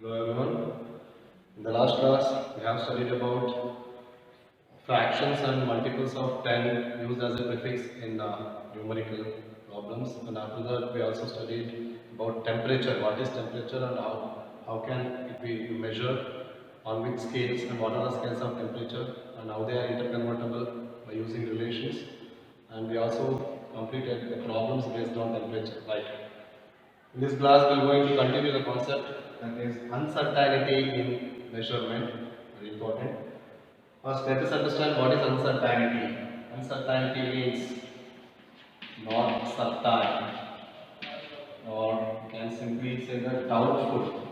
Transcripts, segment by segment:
Hello everyone. In the last class, we have studied about fractions and multiples of 10 used as a prefix in numerical problems. And after that, we also studied about temperature. What is temperature and how can it be measured, on which scales, and what are the scales of temperature, and how they are interconvertible by using relations. And we also completed the problems based on temperature, right? In this class, we are going to continue the concept that is uncertainty in measurement. Very important. First, let us understand what is uncertainty. Uncertainty means not certain, or you can simply say that doubtful,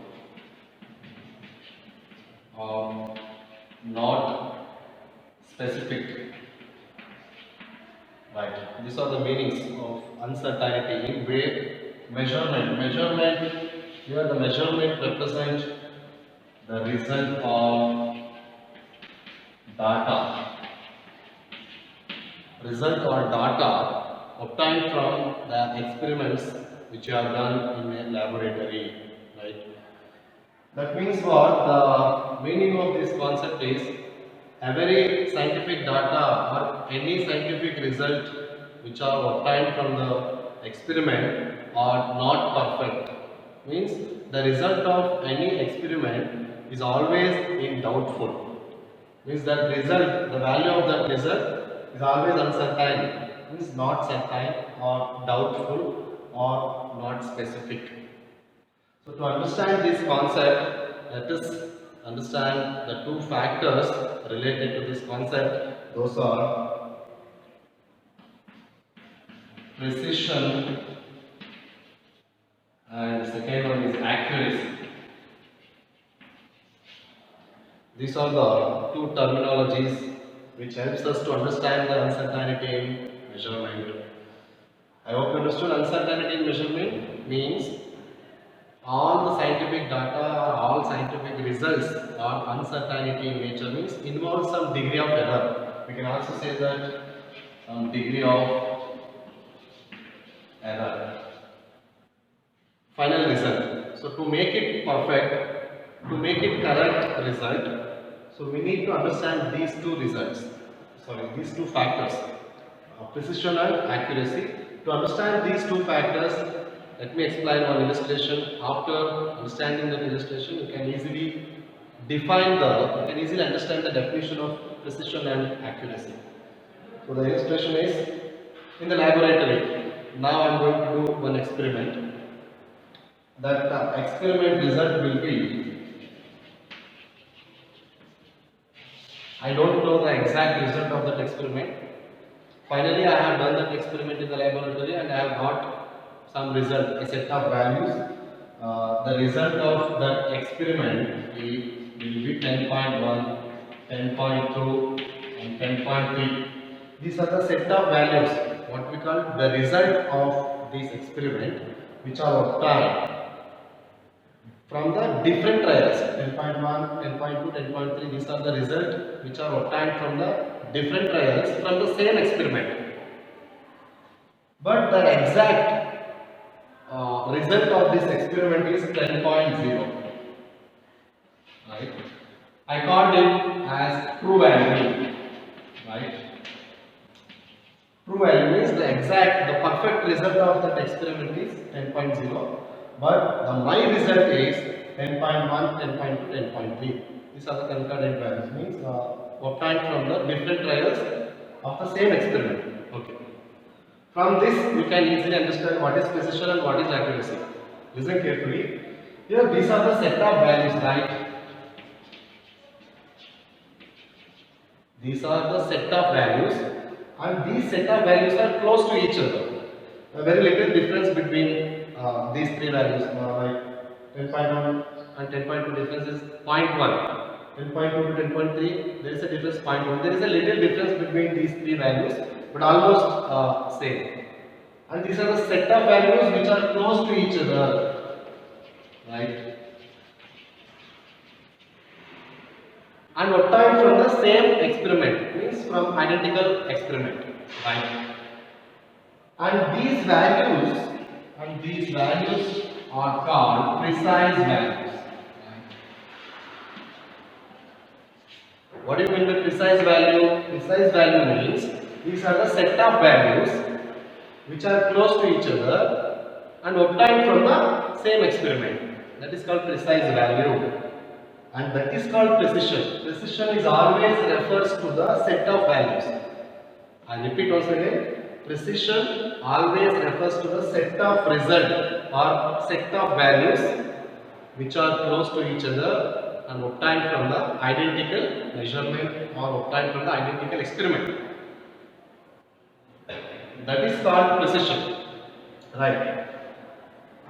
or not specific. Right. These are the meanings of uncertainty in way measurement. Measurement, here the measurement represents the result of data. Result or data obtained from the experiments which you have done in a laboratory. Right. That means what? The meaning of this concept is every scientific data or any scientific result which are obtained from the experiment are not perfect. Means the result of any experiment is always in doubtful. Means that result, the value of that result is always uncertain. Means not certain or doubtful or not specific. So to understand this concept, let us understand the two factors related to this concept. Those are precision and the second one is accuracy. These are the two terminologies which helps us to understand the uncertainty in measurement. I hope you understood. Uncertainty in measurement means all the scientific data or all scientific results are uncertainty in nature, means involve some degree of error. We can also say that some degree of error. Final result. So to make it perfect, to make it correct result, so we need to understand these two results. These two factors, precision and accuracy. To understand these two factors, let me explain one illustration. After understanding that illustration, you can easily understand the definition of precision and accuracy. So the illustration is in the laboratory. Now I am going to do one experiment. That experiment result will be, I don't know the exact result of that experiment. Finally, I have done that experiment in the laboratory and I have got some result, a set of values. The result of that experiment will be 10.1, 10.2 and 10.3. These are the set of values, what we call the result of this experiment, which are obtained from the different trials. 10.1, 10.2, 10.3, these are the results which are obtained from the different trials from the same experiment. But the exact result of this experiment is 10.0. Right? I called it as true value. Right? True value means the perfect result of that experiment is 10.0. But my result is 10.1, 10.2, 10.3. These are the concordant values, means obtained from the different trials of the same experiment. Okay. From this, you can easily understand what is precision and what is accuracy. Listen carefully. Here, these are the set of values, right? These are the set of values, and these set of values are close to each other. A very little difference between these three values, like 10.1 and 10.2 difference is 0.1. 10.2 to 10.3, there is a difference 0.1. There is a little difference between these three values, but almost same. And these are the set of values which are close to each other, right? And obtained from the same experiment, means from identical experiment, right? And these values are called precise values. Right? What do you mean by precise value? Precise value means these are the set of values which are close to each other and obtained from the same experiment. That is called precise value, and that is called precision. Precision is always refers to the set of values. I repeat once again. Precision always refers to the set of result or set of values which are close to each other and obtained from the identical measurement or obtained from the identical experiment. That is called precision, right?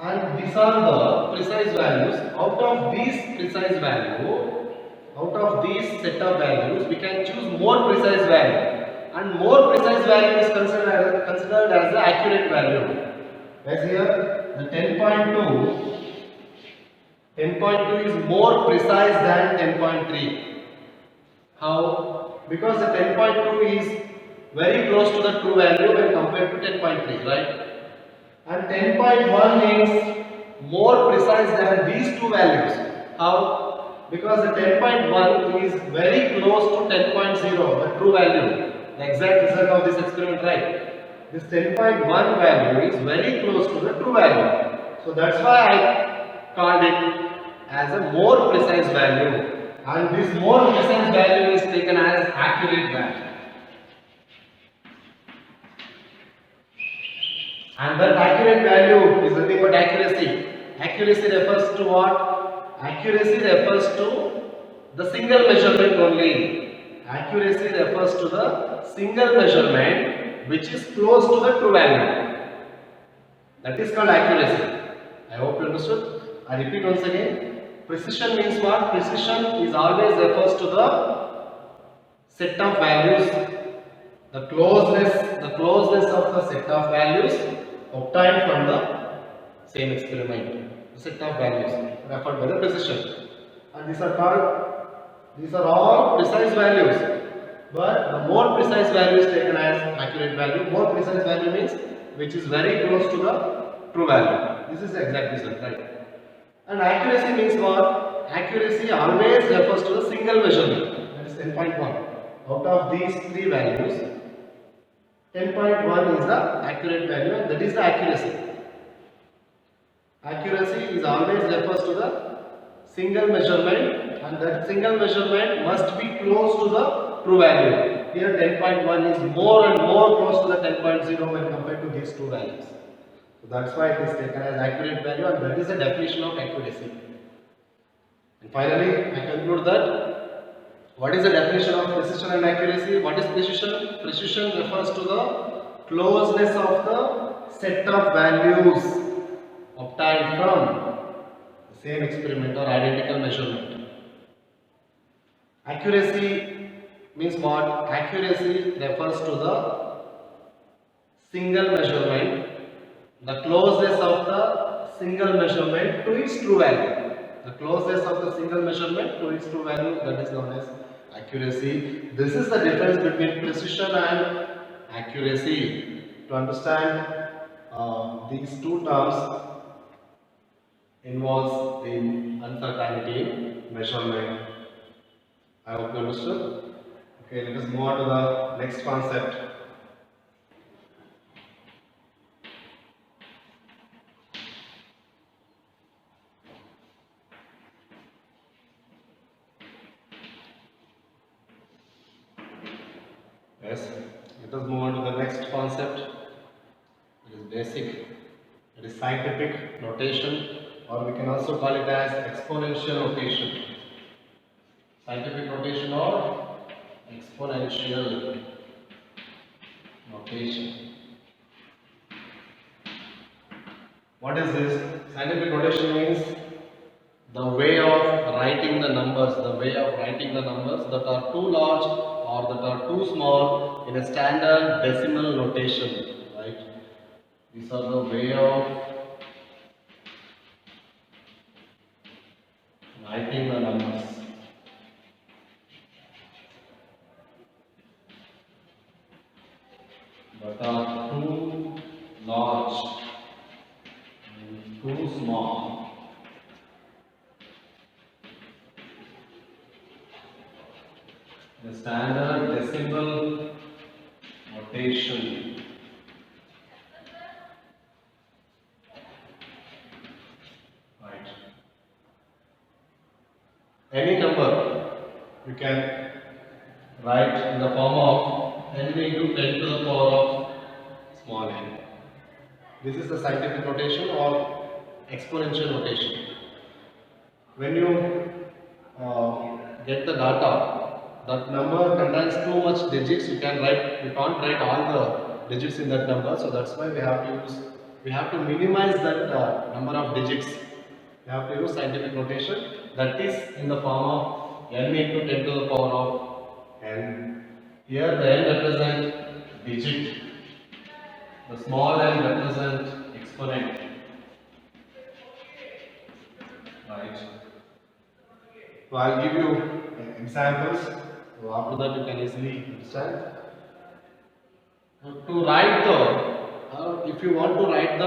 And these are the precise values. Out of these precise value, out of these set of values, we can choose more precise value, and more precise value is considered as the accurate value. As here, the 10.2 is more precise than 10.3. How? Because the 10.2 is very close to the true value when compared to 10.3, right? And 10.1 is more precise than these two values. How? Because the 10.1 is very close to 10.0, the true value, the exact result of this experiment, right? This 10.1 value is very close to the true value. So that's why I called it as a more precise value. And this more precise value is taken as accurate value. And that accurate value is nothing but accuracy. Accuracy refers to what? Accuracy refers to the single measurement only. Accuracy refers to the single measurement which is close to the true value. That is called accuracy. I hope you understood. I repeat once again. Precision means what? Precision is always refers to the set of values, the closeness of the set of values obtained from the same experiment. The set of values referred by the precision, and these are all precise values. But the more precise value is taken as accurate value. More precise value means which is very close to the true value. This is the exact result, right? And accuracy means what? Accuracy always refers to the single measurement. That is 10.1. Out of these three values, 10.1 is the accurate value, and that is the accuracy. Accuracy is always refers to the single measurement, and that single measurement must be close to the true value. Here 10.1 is more and more close to the 10.0 when compared to these two values. So that's why it is taken as accurate value, and that is the definition of accuracy. And finally, I conclude that what is the definition of precision and accuracy? What is precision? Precision refers to the closeness of the set of values obtained from the same experiment or identical measurement. Accuracy means what? Accuracy refers to the single measurement, the closeness of the single measurement to its true value. The closeness of the single measurement to its true value, that is known as accuracy. This is the difference between precision and accuracy. To understand these two terms involves the uncertainty in measurement. I hope you understood. Okay, let us move on to the next concept. Yes, let us move on to the next concept. It is basic. It is scientific notation, or we can also call it as exponential notation. Scientific notation or exponential notation. What is this? Scientific notation means the way of writing the numbers, that are too large or that are too small in a standard decimal notation, right? These are the way of writing the numbers. That are too large and too small The standard decimal notation. Right. Any number you can write in the form of n into 10 to the power of small n. This is the scientific notation or exponential notation. When you get the data, that number contains too much digits. You can't write all the digits in that number. So that's why we have to minimize that number of digits. We have to use scientific notation that is in the form of n into 10 to the power of n. Here the n represents digit, the small n represents exponent. Right. So I'll give you examples. So after that you can easily understand. To write if you want to write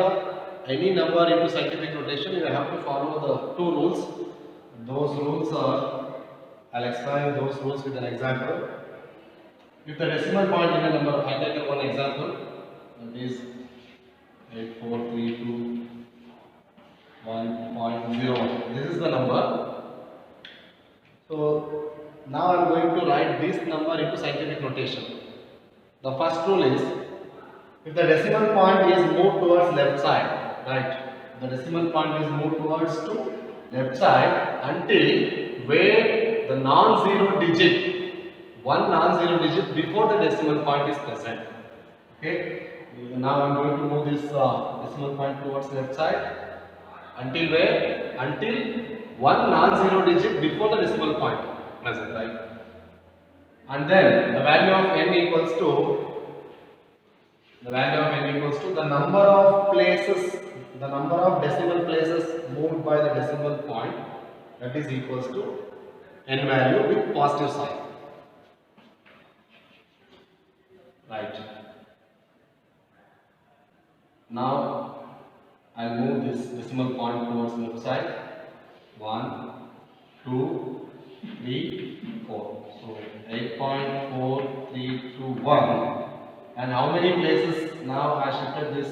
any number into scientific notation, you have to follow the two rules. Those rules are, I'll explain those rules with an example. If the decimal point in a number, I take one example, that is 84321.0. This is the number. So now I am going to write this number into scientific notation. The first rule is, if the decimal point is moved towards left side, right? The decimal point is moved towards to left side until where the non-zero digit, one non-zero digit before the decimal point is present. Okay. Now I am going to move this decimal point towards left side until where? Until one non-zero digit before the decimal point present, right? And then the value of n equals to the number of places, the number of decimal places moved by the decimal point, that is equals to n value with positive sign. Right. Now I'll move this decimal point towards left side. 1, 2, 3, 4. So 8.4321. And how many places now I shifted this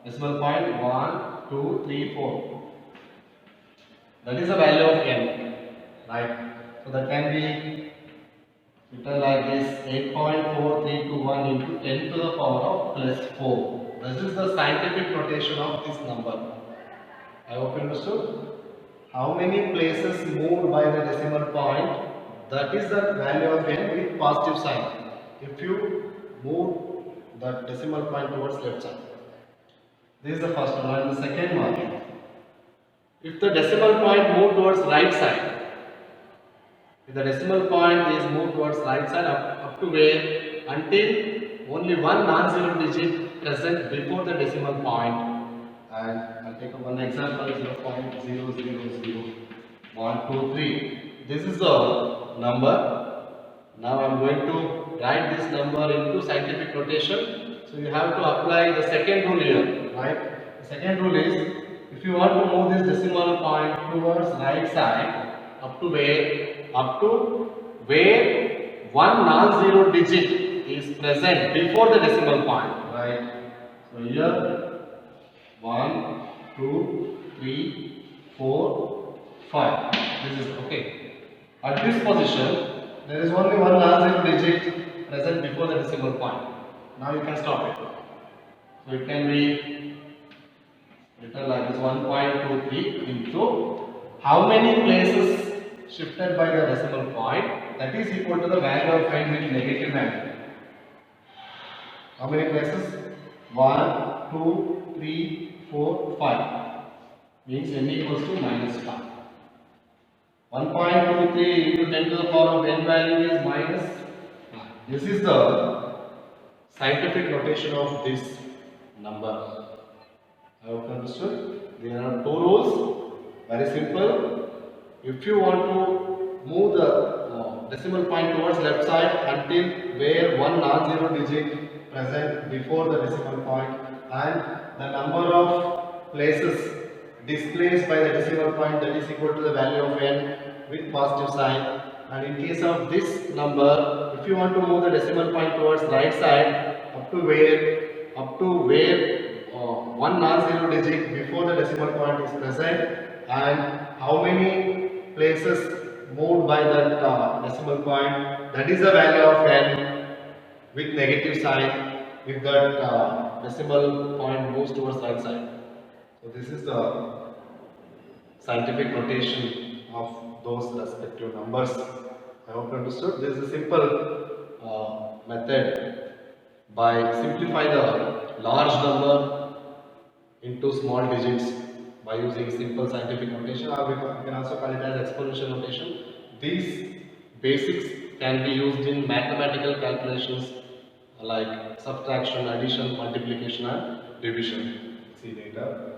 decimal point? 1, 2, 3, 4. That is the value of n, right? So that can be written like this: 8.4321 into 10 to the power of plus 4. This is the scientific notation of this number. I hope you understood. How many places moved by the decimal point? That is the value of n with positive sign. If you move the decimal point towards left side. This is the first one. And the second one, if the decimal point moved towards right side, if the decimal point is moved towards right side up to where? Until only one non-zero digit present before the decimal point. And I'll take one example, 0.000123. This is the number. Now I'm going to write this number into scientific notation. So you have to apply the second rule here, right? The second rule is, if you want to move this decimal point towards right side up to where? Up to where one non-zero digit is present before the decimal point, right? So here 1, 2, 3, 4, 5. This is okay. At this position, there is only one non-zero digit present before the decimal point. Now you can stop it. So it can be written like this: 1.23 into how many places shifted by the decimal point, that is equal to the value of n with negative value. How many places? 1, 2, 3, 4, 5. Means n equals to -5. 1.23 into 10 to the power of n value is -5. This is the scientific notation of this number. I hope you understood. There are two rules. Very simple. If you want to move the decimal point towards left side until where one non-zero digit present before the decimal point, and the number of places displaced by the decimal point, that is equal to the value of n with positive sign, and in case of this number, if you want to move the decimal point towards right side, up to where one non-zero digit before the decimal point is present, and how many places moved by that decimal point, that is the value of n with negative sign if that decimal point moves towards right side. So this is the scientific notation of those respective numbers. I hope you understood. This is a simple method by simplify the large number into small digits by using simple scientific notation, or we can also call it as exponential notation. These basics can be used in mathematical calculations like subtraction, addition, multiplication and division. See later.